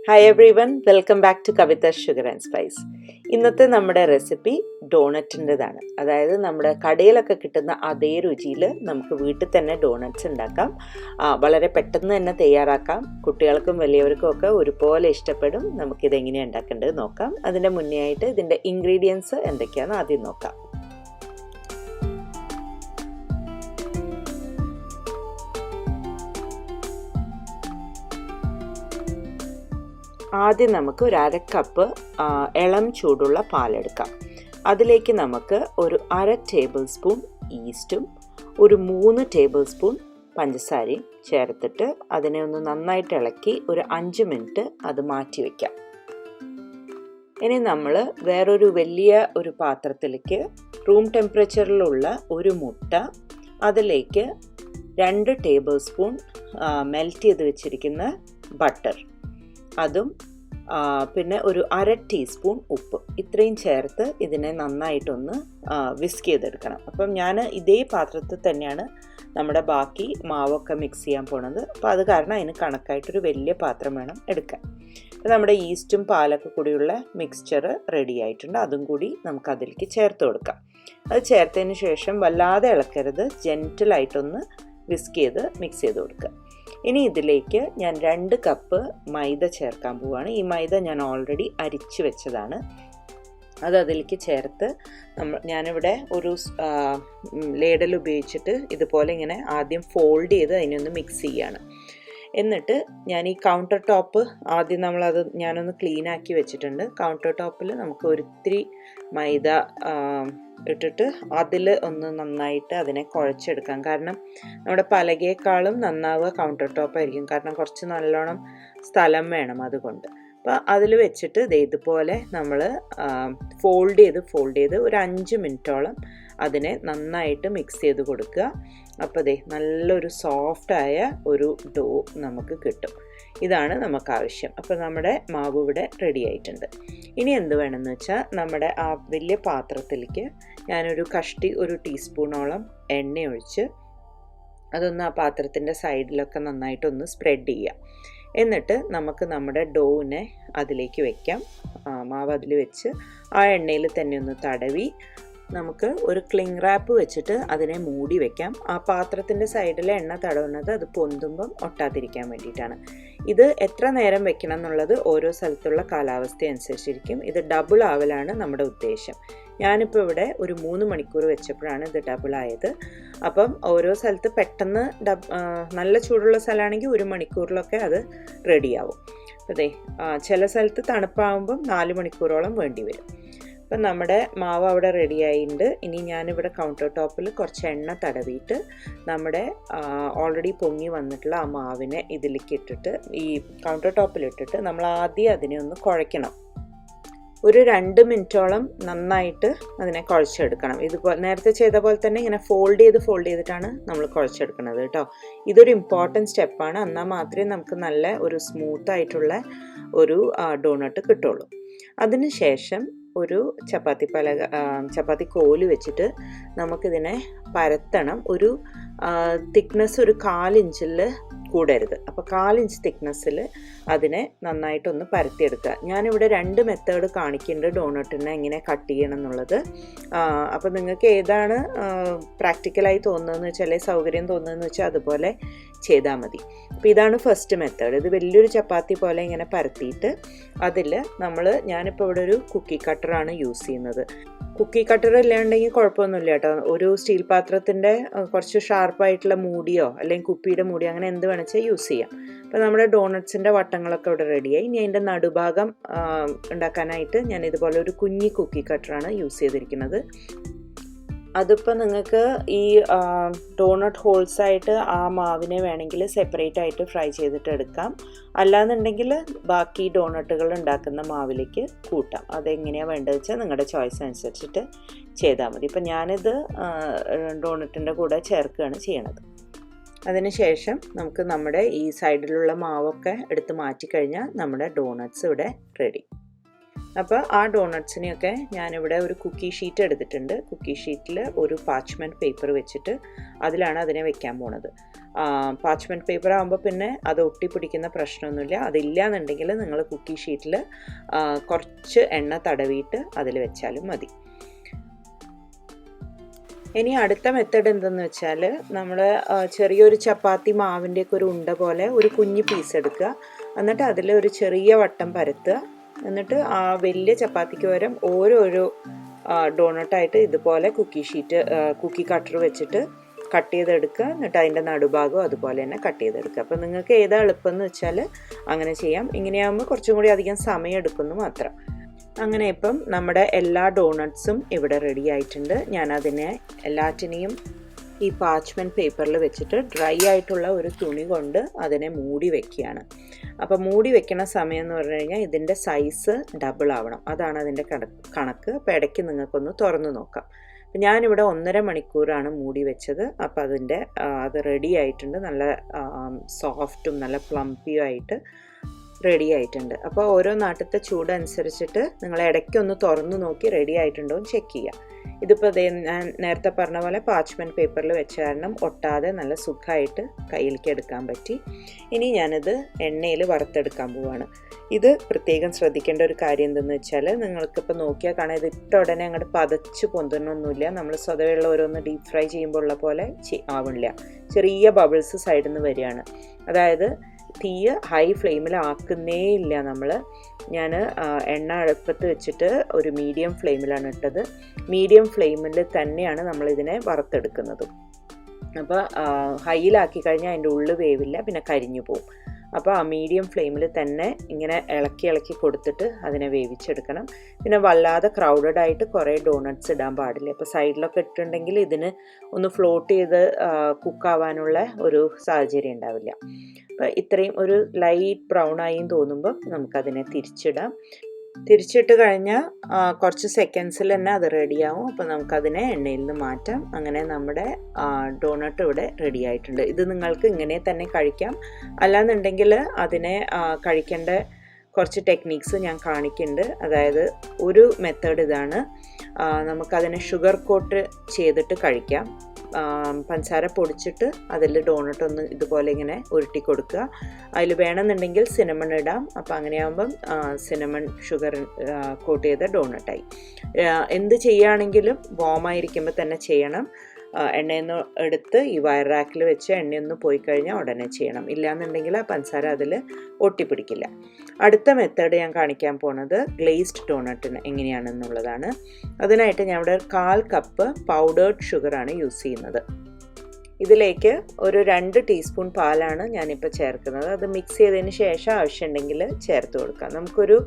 Hi everyone, welcome back to Kavitha sugar and spice. ഇന്നത്തെ നമ്മുടെ recipe ഡോണറ്റിൻ്റെതാണ്. അതായത് നമ്മുടെ കടയിലൊക്കെ കിട്ടുന്ന അതേ രുചിയിൽ നമുക്ക് വീട്ടിൽ തന്നെ ഡോണറ്റ്സ് ഉണ്ടാക്കാം. വളരെ പെട്ടെന്ന് തന്നെ തയ്യാറാക്കാം. കുട്ടികൾക്കും വലിയവർക്കും ഒക്കെ ഒരുപോലെ ഇഷ്ടപ്പെടും. നമുക്കിതെങ്ങനെയാണ് ഉണ്ടാക്കേണ്ടത് നോക്കാം. അതിൻ്റെ മുന്നേ ആയിട്ട് ഇതിൻ്റെ ഇൻഗ്രീഡിയൻസ് എന്തൊക്കെയാണെന്ന് ആദ്യം നോക്കാം. ആദ്യം നമുക്ക് ഒരു 1/2 കപ്പ് ഇളം ചൂടുള്ള പാലെടുക്കാം. അതിലേക്ക് നമുക്ക് ഒരു 1/2 ടേബിൾ സ്പൂൺ ഈസ്റ്റും ഒരു 3 ടേബിൾ സ്പൂൺ പഞ്ചസാരയും ചേർത്തിട്ട് അതിനെ ഒന്ന് നന്നായിട്ട് ഇളക്കി ഒരു 5 മിനിറ്റ് അത് മാറ്റി വയ്ക്കാം. ഇനി നമ്മൾ വേറൊരു വലിയ ഒരു പാത്രത്തിലേക്ക് റൂം ടെമ്പറേച്ചറിലുള്ള ഒരു മുട്ട, അതിലേക്ക് 2 ടേബിൾ സ്പൂൺ മെൽറ്റ് ചെയ്ത് വെച്ചിരിക്കുന്ന ബട്ടർ, അതും പിന്നെ ഒരു 1/2 ടീസ്പൂൺ ഉപ്പ്, ഇത്രയും ചേർത്ത് ഇതിനെ നന്നായിട്ടൊന്ന് വിസ്ക് ചെയ്തെടുക്കണം. അപ്പം ഞാൻ ഇതേ പാത്രത്തിൽ തന്നെയാണ് നമ്മുടെ ബാക്കി മാവൊക്കെ മിക്സ് ചെയ്യാൻ പോണത്. അപ്പോൾ അത് കാരണം അതിന് കണക്കായിട്ടൊരു വലിയ പാത്രം വേണം എടുക്കാൻ. അപ്പോൾ നമ്മുടെ ഈസ്റ്റും പാലൊക്കെ കൂടിയുള്ള മിക്സ്ചർ റെഡി ആയിട്ടുണ്ട്. അതും കൂടി നമുക്ക് അതിലേക്ക് ചേർത്ത് കൊടുക്കാം. അത് ചേർത്തതിന് ശേഷം വല്ലാതെ ഇളക്കരുത്, ജെൻറ്റിലായിട്ടൊന്ന് വിസ്ക് ചെയ്ത് മിക്സ് ചെയ്ത് കൊടുക്കുക. ഇനി ഇതിലേക്ക് ഞാൻ 2 കപ്പ് മൈദ ചേർക്കാൻ പോവുകയാണ്. ഈ മൈദ ഞാൻ ഓൾറെഡി അരിച്ചു വെച്ചതാണ്. അത് അതിലേക്ക് ചേർത്ത് ഞാനിവിടെ ഒരു ലേഡൽ ഉപയോഗിച്ചിട്ട് ഇതുപോലെ ഇങ്ങനെ ആദ്യം ഫോൾഡ് ചെയ്ത് അതിനൊന്ന് മിക്സ് ചെയ്യുകയാണ്. എന്നിട്ട് ഞാൻ ഈ കൗണ്ടർ ടോപ്പ് ആദ്യം ഞാനൊന്ന് ക്ലീൻ ആക്കി വെച്ചിട്ടുണ്ട്. കൗണ്ടർ ടോപ്പിൽ നമുക്ക് ഒരിത്തിരി മൈദ ഇട്ടിട്ട് അതിൽ ഒന്ന് നന്നായിട്ട് അതിനെ കുഴച്ചെടുക്കാം. കാരണം നമ്മുടെ പലകയേക്കാളും നന്നാവുക കൗണ്ടർ ടോപ്പ് ആയിരിക്കും. കാരണം കുറച്ച് നല്ലോണം സ്ഥലം വേണം അതുകൊണ്ട്. അപ്പോൾ അതിൽ വെച്ചിട്ട് ഇതുപോലെ നമ്മൾ ഫോൾഡ് ചെയ്ത് ഒരു 5 മിനിറ്റോളം അതിനെ നന്നായിട്ട് മിക്സ് ചെയ്ത് കൊടുക്കുക. അപ്പോൾ നല്ലൊരു സോഫ്റ്റായ ഒരു ഡോ നമുക്ക് കിട്ടും. ഇതാണ് നമുക്ക് ആവശ്യം. അപ്പോൾ നമ്മുടെ മാവ് ഇവിടെ റെഡി ആയിട്ടുണ്ട്. ഇനി എന്ത് വേണമെന്ന് വെച്ചാൽ നമ്മുടെ ആ വലിയ പാത്രത്തിലേക്ക് ഞാനൊരു ഒരു ടീസ്പൂണോളം എണ്ണ ഒഴിച്ച് അതൊന്ന് ആ പാത്രത്തിൻ്റെ സൈഡിലൊക്കെ നന്നായിട്ടൊന്ന് സ്പ്രെഡ് ചെയ്യാം. എന്നിട്ട് നമുക്ക് നമ്മുടെ ഡോവിനെ അതിലേക്ക് വയ്ക്കാം. മാവ് അതിൽ വെച്ച് ആ എണ്ണയിൽ തന്നെ ഒന്ന് തടവി നമുക്ക് ഒരു ക്ലിങ് റാപ്പ് വെച്ചിട്ട് അതിനെ മൂടി വെക്കാം. ആ പാത്രത്തിൻ്റെ സൈഡിലെ എണ്ണ തടവുന്നത് അത് പൊന്തുമ്പം ഒട്ടാതിരിക്കാൻ വേണ്ടിയിട്ടാണ്. ഇത് എത്ര നേരം വെക്കണം എന്നുള്ളത് ഓരോ സ്ഥലത്തുള്ള കാലാവസ്ഥ അനുസരിച്ചിരിക്കും. ഇത് ഡബിൾ ആവലാണ് നമ്മുടെ ഉദ്ദേശം. ഞാനിപ്പോൾ ഇവിടെ ഒരു 3 മണിക്കൂർ വെച്ചപ്പോഴാണ് ഇത് ഡബിൾ ആയത്. അപ്പം ഓരോ സ്ഥലത്ത് പെട്ടെന്ന് നല്ല ചൂടുള്ള സ്ഥലമാണെങ്കിൽ 1 മണിക്കൂറിലൊക്കെ അത് റെഡിയാവും. അതെ, ചില സ്ഥലത്ത് തണുപ്പാകുമ്പം 4 മണിക്കൂറോളം വേണ്ടി വരും. അപ്പം നമ്മുടെ മാവ് അവിടെ റെഡി ആയിട്ടുണ്ട്. ഇനി ഞാനിവിടെ കൗണ്ടർ ടോപ്പിൽ കുറച്ച് എണ്ണ തടവിയിട്ട് നമ്മുടെ ഓൾറെഡി പൊങ്ങി വന്നിട്ടുള്ള ആ മാവിനെ ഇതിലേക്ക് ഇട്ടിട്ട് ഈ കൗണ്ടർ ടോപ്പിലിട്ടിട്ട് നമ്മൾ ആദ്യം അതിനെ ഒന്ന് കുഴയ്ക്കണം. ഒരു 2 മിനിറ്റോളം നന്നായിട്ട് അതിനെ കുഴച്ചെടുക്കണം. ഇതുപോലെ നേരത്തെ ചെയ്ത പോലെ തന്നെ ഇങ്ങനെ ഫോൾഡ് ചെയ്തിട്ടാണ് നമ്മൾ കുഴച്ചെടുക്കുന്നത് കേട്ടോ. ഇതൊരു ഇമ്പോർട്ടൻറ്റ് സ്റ്റെപ്പാണ്. എന്നാൽ മാത്രമേ നമുക്ക് നല്ല ഒരു സ്മൂത്തായിട്ടുള്ള ഒരു ഡോണട്ട് കിട്ടുള്ളൂ. അതിന് ശേഷം ഒരു ചപ്പാത്തി കോല് വെച്ചിട്ട് നമുക്കിതിനെ പരത്തണം. ഒരു തിക്നെസ് ഒരു 1/4 ഇഞ്ചിൽ കൂടരുത്. അപ്പോൾ 1/4 ഇഞ്ച് തിക്നെസ്സിൽ അതിനെ നന്നായിട്ടൊന്ന് പരത്തിയെടുക്കുക. ഞാനിവിടെ 2 മെത്തേഡ് കാണിക്കുന്നുണ്ട് ഡോണട്ടിനെ എങ്ങനെ കട്ട് ചെയ്യണം എന്നുള്ളത്. അപ്പോൾ നിങ്ങൾക്ക് ഏതാണ് പ്രാക്ടിക്കലായി തോന്നുന്നതെന്ന് വെച്ചാൽ, അല്ലെങ്കിൽ സൗകര്യം തോന്നുന്നതെന്ന് വെച്ചാൽ അതുപോലെ ചെയ്താൽ മതി. അപ്പോൾ ഇതാണ് ഫസ്റ്റ് മെത്തേഡ്. ഇത് വലിയൊരു ചപ്പാത്തി പോലെ ഇങ്ങനെ പരത്തിയിട്ട് അതിൽ ഞാനിപ്പോൾ ഇവിടെ ഒരു കുക്കി കട്ടറാണ് യൂസ് ചെയ്യുന്നത്. കുക്കി കട്ടർ ഇല്ലാണ്ടെങ്കിൽ കുഴപ്പമൊന്നുമില്ല കേട്ടോ. ഒരു സ്റ്റീൽ പാത്രത്തിൻ്റെ കുറച്ച് ഷാർപ്പായിട്ടുള്ള മൂടിയോ അല്ലെങ്കിൽ കുപ്പിയുടെ മൂടിയോ അങ്ങനെ എന്ത് വേണമെച്ചാൽ യൂസ് ചെയ്യാം. അപ്പോൾ നമ്മുടെ ഡോണട്ട്സിൻ്റെ വട്ടങ്ങളൊക്കെ ഇവിടെ റെഡിയായി. ഇനി അതിൻ്റെ നടുഭാഗം ഉണ്ടാക്കാനായിട്ട് ഞാൻ ഇതുപോലെ ഒരു കുഞ്ഞി കുക്കി കട്ടറാണ് യൂസ് ചെയ്തിരിക്കുന്നത്. അതിപ്പോൾ നിങ്ങൾക്ക് ഈ ഡോണട്ട് ഹോൾസായിട്ട് ആ മാവിനെ വേണമെങ്കിൽ സെപ്പറേറ്റ് ആയിട്ട് ഫ്രൈ ചെയ്തിട്ട് എടുക്കാം. അല്ലാന്നുണ്ടെങ്കിൽ ബാക്കി ഡോണട്ടുകൾ ഉണ്ടാക്കുന്ന മാവിലേക്ക് കൂട്ടാം. അതെങ്ങനെയാണ് വേണ്ടത് വെച്ചാൽ നിങ്ങളുടെ ചോയ്സ് അനുസരിച്ചിട്ട് ചെയ്താൽ മതി. ഇപ്പം ഞാനിത് ഡോണട്ടിൻ്റെ കൂടെ ചേർക്കുകയാണ് ചെയ്യണത്. അതിനുശേഷം നമുക്ക് നമ്മുടെ ഈ സൈഡിലുള്ള മാവൊക്കെ എടുത്ത് മാറ്റിക്കഴിഞ്ഞാൽ നമ്മുടെ ഡോണട്ട്സ് ഇവിടെ റെഡി. അപ്പോൾ ആ ഡോണട്ട്സിനെയൊക്കെ ഞാനിവിടെ ഒരു കുക്കി ഷീറ്റ് എടുത്തിട്ടുണ്ട്. കുക്കി ഷീറ്റിൽ ഒരു പാച്ച്മെൻറ്റ് പേപ്പർ വെച്ചിട്ട് അതിലാണ് അതിനെ വെക്കാൻ പോണത്. പാച്ച്മെൻറ്റ് പേപ്പർ ആകുമ്പോൾ പിന്നെ അത് ഒട്ടിപ്പിടിക്കുന്ന പ്രശ്നമൊന്നുമില്ല. അതില്ല എന്നുണ്ടെങ്കിൽ നിങ്ങൾ കുക്കി ഷീറ്റിൽ കുറച്ച് എണ്ണ തടവിയിട്ട് അതിൽ വെച്ചാലും മതി. ഇനി അടുത്ത മെത്തേഡ് എന്തെന്ന് വെച്ചാൽ നമ്മൾ ചെറിയൊരു ചപ്പാത്തി മാവിൻ്റെയൊക്കെ ഒരു ഉണ്ട പോലെ ഒരു കുഞ്ഞ് പീസ് എടുക്കുക. എന്നിട്ട് അതിൽ ഒരു ചെറിയ വട്ടം പരത്തുക. എന്നിട്ട് ആ വലിയ ചപ്പാത്തിക്ക് പകരം ഓരോരോ ഡോണട്ടായിട്ട് ഇതുപോലെ കുക്കി കട്ടർ വെച്ചിട്ട് കട്ട് ചെയ്തെടുക്കുക. എന്നിട്ട് അതിൻ്റെ നടുഭാഗം അതുപോലെ തന്നെ കട്ട് ചെയ്തെടുക്കുക. അപ്പോൾ നിങ്ങൾക്ക് ഏതാ എളുപ്പമെന്ന് വെച്ചാൽ അങ്ങനെ ചെയ്യാം. ഇങ്ങനെയാകുമ്പോൾ കുറച്ചും കൂടി അധികം സമയം എടുക്കുന്നു മാത്രം. അങ്ങനെ ഇപ്പം നമ്മുടെ എല്ലാ ഡോണട്ട്സും ഇവിടെ റെഡി ആയിട്ടുണ്ട്. ഞാനതിനെ എല്ലാറ്റിനെയും ഈ പാച്ച്മെൻറ്റ് പേപ്പറിൽ വെച്ചിട്ട് ഡ്രൈ ആയിട്ടുള്ള ഒരു തുണി കൊണ്ട് അതിനെ മൂടി വെക്കുകയാണ്. അപ്പോൾ മൂടി വെക്കണ സമയം എന്ന് പറഞ്ഞു കഴിഞ്ഞാൽ ഇതിൻ്റെ സൈസ് ഡബിൾ ആവണം. അതാണ് അതിൻ്റെ കണക്ക്. അപ്പോൾ ഇടയ്ക്ക് നിങ്ങൾക്കൊന്ന് തുറന്ന് നോക്കാം. അപ്പം ഞാനിവിടെ 1.5 മണിക്കൂറാണ് മൂടി വെച്ചത്. അപ്പോൾ അത് റെഡി ആയിട്ടുണ്ട്. നല്ല സോഫ്റ്റും നല്ല പ്ലംപിയും ആയിട്ട് റെഡി ആയിട്ടുണ്ട്. അപ്പോൾ ഓരോ നാട്ടിലത്തെ ചൂടനുസരിച്ചിട്ട് നിങ്ങൾ ഇടയ്ക്കൊന്ന് തുറന്നു നോക്കി റെഡി ആയിട്ടുണ്ടോ എന്ന് ചെക്ക് ചെയ്യുക. ഇതിപ്പോൾ ഞാൻ നേരത്തെ പറഞ്ഞ പോലെ പാച്ച്മെൻറ്റ് പേപ്പറിൽ വെച്ച കാരണം ഒട്ടാതെ നല്ല സുഖമായിട്ട് കയ്യിലേക്ക് എടുക്കാൻ പറ്റി. ഇനി ഞാനിത് എണ്ണയിൽ വറുത്തെടുക്കാൻ പോവാണ്. ഇത് പ്രത്യേകം ശ്രദ്ധിക്കേണ്ട ഒരു കാര്യം എന്തെന്ന് വെച്ചാൽ നിങ്ങൾക്കിപ്പോൾ നോക്കിയാൽ കാണാം, ഇത് ഇട്ട ഉടനെ അങ്ങോട്ട് പതച്ച് പൊന്തുന്നൊന്നുമില്ല. നമ്മൾ സ്വതവേയുള്ള ഓരോന്ന് ഡീപ്പ് ഫ്രൈ ചെയ്യുമ്പോൾ ഉള്ള പോലെ ആവില്ല. ചെറിയ ബബിൾസ് സൈഡിൽ നിന്ന് വരികയാണ്. അതായത് തീ ഹൈ ഫ്ലെയിമിലാക്കുന്നേ ഇല്ല. ഞാൻ എണ്ണ അടുപ്പത്ത് വെച്ചിട്ട് ഒരു മീഡിയം ഫ്ലെയിമിലാണ് ഇട്ടത്. മീഡിയം ഫ്ലെയിമിൽ തന്നെയാണ് നമ്മളിതിനെ വറുത്തെടുക്കുന്നത്. അപ്പോൾ ഹൈയിലാക്കി കഴിഞ്ഞാൽ അതിൻ്റെ ഉള്ളിൽ വേവില്ല, പിന്നെ കരിഞ്ഞു പോവും. അപ്പോൾ ആ മീഡിയം ഫ്ലെയിമിൽ തന്നെ ഇങ്ങനെ ഇളക്കി കൊടുത്തിട്ട് അതിനെ വേവിച്ചെടുക്കണം. പിന്നെ വല്ലാതെ ക്രൗഡഡ് ആയിട്ട് കുറേ ഡോണട്ട്സ് ഇടാൻ പാടില്ല. അപ്പോൾ സൈഡിലൊക്കെ ഇട്ടിട്ടുണ്ടെങ്കിൽ ഇതിന് ഒന്ന് ഫ്ലോട്ട് ചെയ്ത് കുക്കാവാനുള്ള ഒരു സാഹചര്യം ഉണ്ടാവില്ല. അപ്പോൾ ഇത്രയും ഒരു ലൈറ്റ് ബ്രൗൺ ആയി തോന്നുമ്പോൾ നമുക്കതിനെ തിരിച്ചിട്ട് കഴിഞ്ഞാൽ കുറച്ച് സെക്കൻഡ്സിൽ തന്നെ അത് റെഡിയാവും. അപ്പോൾ നമുക്കതിനെ എണ്ണയിൽ നിന്ന് മാറ്റാം. അങ്ങനെ നമ്മുടെ ഡോണട്ട് ഇവിടെ റെഡി ആയിട്ടുണ്ട്. ഇത് നിങ്ങൾക്ക് ഇങ്ങനെ തന്നെ കഴിക്കാം. അല്ലാന്നുണ്ടെങ്കിൽ അതിനെ കഴിക്കേണ്ട കുറച്ച് ടെക്നിക്സ് ഞാൻ കാണിക്കുന്നുണ്ട്. അതായത് ഒരു മെത്തേഡ് ഇതാണ്, നമുക്കതിനെ ഷുഗർ കോട്ട് ചെയ്തിട്ട് കഴിക്കാം. പഞ്ചസാര പൊടിച്ചിട്ട് അതിൽ ഡോണട്ട് ഒന്ന് ഇതുപോലെ ഇങ്ങനെ ഉരുട്ടി കൊടുക്കുക. അതിൽ വേണമെന്നുണ്ടെങ്കിൽ സിനമൺ ഇടാം. അപ്പോൾ അങ്ങനെയാകുമ്പം സിനമൺ ഷുഗർ കോട്ട് ചെയ്ത ഡോണട്ടായി. എന്ത് ചെയ്യുകയാണെങ്കിലും വാമായിരിക്കുമ്പോൾ തന്നെ ചെയ്യണം. എണ്ണയൊന്ന് എടുത്ത് ഈ വയർ റാക്കിൽ വെച്ച് എണ്ണയൊന്ന് പോയി കഴിഞ്ഞാൽ ഉടനെ ചെയ്യണം. ഇല്ലയെന്നുണ്ടെങ്കിൽ ആ പഞ്ചസാര അതിൽ ഒട്ടിപ്പിടിക്കില്ല. അടുത്ത മെത്തേഡ് ഞാൻ കാണിക്കാൻ പോണത് ഗ്ലേസ്ഡ് ഡോണട്ടിന് എങ്ങനെയാണെന്നുള്ളതാണ്. അതിനായിട്ട് ഞാൻ ഇവിടെ 1/4 കപ്പ് പൗഡേർഡ് ഷുഗറാണ് യൂസ് ചെയ്യുന്നത്. ഇതിലേക്ക് ഒരു 2 ടീസ്പൂൺ പാലാണ് ഞാനിപ്പോൾ ചേർക്കുന്നത്. അത് മിക്സ് ചെയ്തതിന് ശേഷം ആവശ്യമുണ്ടെങ്കിൽ ചേർത്ത് കൊടുക്കാം. നമുക്കൊരു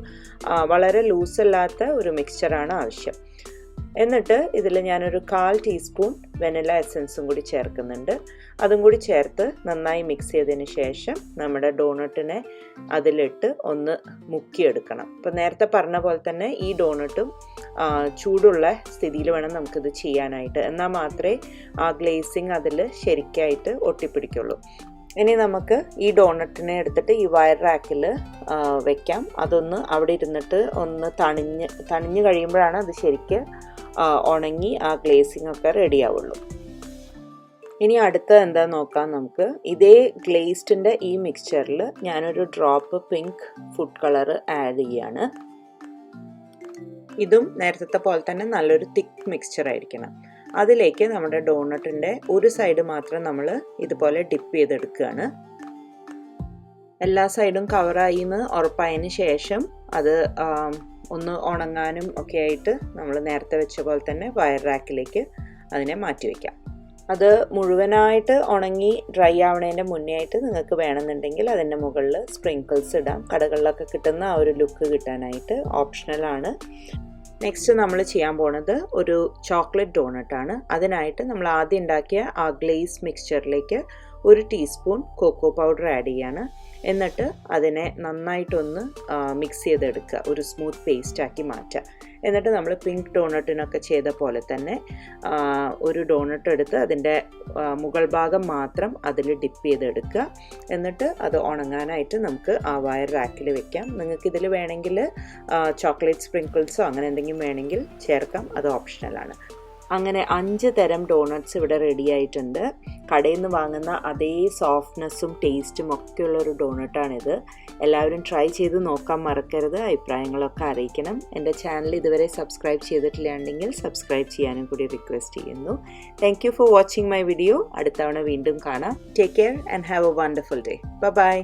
വളരെ ലൂസല്ലാത്ത ഒരു മിക്സ്ചറാണ് ആവശ്യം. എന്നിട്ട് ഇതിൽ ഞാനൊരു 1/4 ടീസ്പൂൺ വെനില എസൻസും കൂടി ചേർക്കുന്നുണ്ട്. അതും കൂടി ചേർത്ത് നന്നായി മിക്സ് ചെയ്തതിന് ശേഷം നമ്മുടെ ഡോണട്ടിനെ അതിലിട്ട് ഒന്ന് മുക്കിയെടുക്കണം. അപ്പോൾ നേരത്തെ പറഞ്ഞ പോലെ തന്നെ ഈ ഡോണട്ടും ചൂടുള്ള സ്ഥിതിയിൽ വേണം നമുക്കിത് ചെയ്യാനായിട്ട്. എന്നാൽ മാത്രമേ ആ ഗ്ലേസിങ് അതിൽ ശരിക്കായിട്ട് ഒട്ടിപ്പിടിക്കുള്ളൂ. ഇനി നമുക്ക് ഈ ഡോണട്ടിനെ എടുത്തിട്ട് ഈ വയർ റാക്കിൽ വെക്കാം. അതൊന്ന് അവിടെ ഇരുന്നിട്ട് ഒന്ന് തണിഞ്ഞ് കഴിയുമ്പോഴാണ് അത് ശരിക്ക് ഉണങ്ങി ആ ഗ്ലേസിങ് ഒക്കെ റെഡി ആവുള്ളൂ. ഇനി അടുത്ത എന്താ നോക്കാം നമുക്ക്. ഇതേ ഗ്ലേസ്ഡിൻ്റെ ഈ മിക്സ്ചറിൽ ഞാനൊരു drop pink food colour add ചെയ്യാണ്. ഇതും നേരത്തെ പോലെ തന്നെ നല്ലൊരു തിക്ക് മിക്സ്ചർ ആയിരിക്കണം. അതിലേക്ക് നമ്മുടെ ഡോണട്ടിൻ്റെ ഒരു സൈഡ് മാത്രം നമ്മൾ ഇതുപോലെ ഡിപ്പ് ചെയ്തെടുക്കുകയാണ്. എല്ലാ സൈഡും കവറായി എന്ന് ഉറപ്പായതിന് ശേഷം അത് ഒന്ന് ഉണങ്ങാനും ഒക്കെ ആയിട്ട് നമ്മൾ നേരത്തെ വെച്ച പോലെ തന്നെ വയർ റാക്കിലേക്ക് അതിനെ മാറ്റി വയ്ക്കാം. അത് മുഴുവനായിട്ട് ഉണങ്ങി ഡ്രൈ ആവണതിൻ്റെ മുന്നേ ആയിട്ട് നിങ്ങൾക്ക് വേണമെന്നുണ്ടെങ്കിൽ അതിൻ്റെ മുകളിൽ സ്പ്രിങ്കിൾസ് ഇടാം. കടകളിലൊക്കെ കിട്ടുന്ന ആ ഒരു ലുക്ക് കിട്ടാനായിട്ട് ഓപ്ഷണലാണ്. നെക്സ്റ്റ് നമ്മൾ ചെയ്യാൻ പോണത് ഒരു ചോക്ലേറ്റ് ഡോണട്ടാണ്. അതിനായിട്ട് നമ്മൾ ആദ്യം ഉണ്ടാക്കിയ ആ ഗ്ലേസ് മിക്സ്ചറിലേക്ക് 1 ടീസ്പൂൺ കൊക്കോ പൗഡർ ആഡ് ചെയ്യാണ്. എന്നിട്ട് അതിനെ നന്നായിട്ടൊന്ന് മിക്സ് ചെയ്തെടുക്കുക, ഒരു സ്മൂത്ത് പേസ്റ്റാക്കി മാറ്റുക. എന്നിട്ട് നമ്മൾ പിങ്ക് ഡോണട്ടിനൊക്കെ ചെയ്ത പോലെ തന്നെ ഒരു ഡോണട്ട് എടുത്ത് അതിൻ്റെ മുകൾ ഭാഗം മാത്രം അതിൽ ഡിപ്പ് ചെയ്തെടുക്കുക. എന്നിട്ട് അത് ഉണങ്ങാനായിട്ട് നമുക്ക് ആ വയർ റാക്കിൽ വെക്കാം. നിങ്ങൾക്കിതിൽ വേണമെങ്കിൽ ചോക്ലേറ്റ് സ്പ്രിങ്കിൾസോ അങ്ങനെ എന്തെങ്കിലും വേണമെങ്കിൽ ചേർക്കാം, അത് ഓപ്ഷണലാണ്. അങ്ങനെ 5 തരം ഡോണട്ട്സ് ഇവിടെ റെഡി ആയിട്ടുണ്ട്. കടയിൽ നിന്ന് വാങ്ങുന്ന അതേ സോഫ്റ്റ്നെസ്സും ടേസ്റ്റും ഒക്കെയുള്ളൊരു ഡോണട്ടാണിത്. എല്ലാവരും ട്രൈ ചെയ്ത് നോക്കാൻ മറക്കരുത്. അഭിപ്രായങ്ങളൊക്കെ അറിയിക്കണം. എൻ്റെ ചാനൽ ഇതുവരെ സബ്സ്ക്രൈബ് ചെയ്തിട്ടില്ലാണ്ടെങ്കിൽ സബ്സ്ക്രൈബ് ചെയ്യാനും കൂടി റിക്വസ്റ്റ് ചെയ്യുന്നു. Thank you for watching my video. അടുത്ത തവണ വീണ്ടും കാണാം. Take care and have a wonderful day. By.